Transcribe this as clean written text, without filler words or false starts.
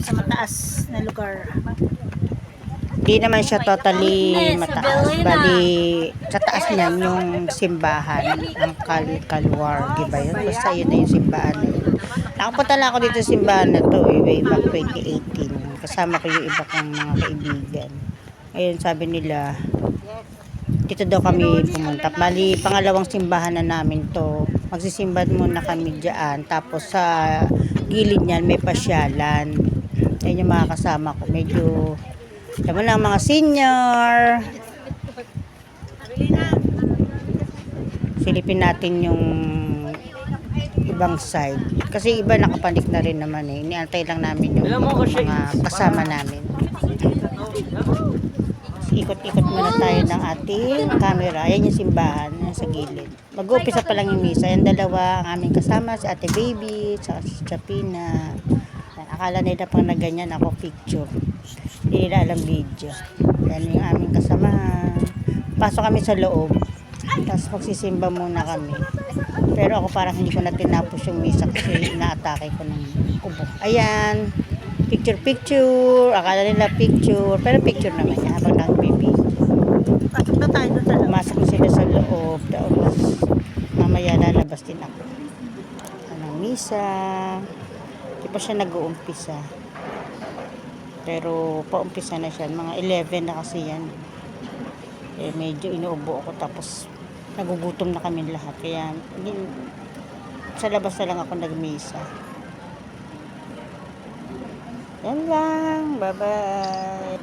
kami sa mataas na lugar. Hindi naman siya totally mataas. Bali, sa taas niyan yung simbahan. Ang Kalwargi ba yun? Basta yun na yung simbahan na yun. Nakapunta lang ako dito sa simbahan na to way back 2018. Kasama ko yung iba kong mga kaibigan. Ayun, sabi nila, dito daw kami pumunta. Bali, pangalawang simbahan na namin to. Magsisimba muna kami dyan. Tapos sa gilid niyan may pasyalan. Ayun yung mga kasama ko. Medyo tama lang mga senior. Silipin natin yung ibang side. Kasi iba nakapanik na rin naman eh. Iniantay lang namin yung mga kasama namin. Ikot-ikot muna tayo ng ating camera. Ayan yung simbahan sa gilid. Mag-uupisa pa lang yung misa. Yung dalawa ang aming kasama, si Ate Baby, at si Chapina. Akala nila pang na ganyan ako picture. Hindi nila alam video. Yan yung aming kasamahan. Pasok kami sa loob. Tapos magsisimba muna kami. Pero ako parang hindi ko na tinapos yung misa kasi inaatake ko ng kubo. Ayan. Picture. Akala nila picture. Pero picture naman yan habang nagbibideo. Pasok na tayo doon sa loob. Pumasok sila sa loob. Tapos mamaya lalabas din ako. Anong misa. Di pa siya nag-uumpisa. Pero paumpisa na siya. Mga 11 na kasi yan. Eh, medyo inuubo ako. Tapos nagugutom na kami lahat. Kaya sa labas na lang ako nagmisa. Yan lang. Bye-bye.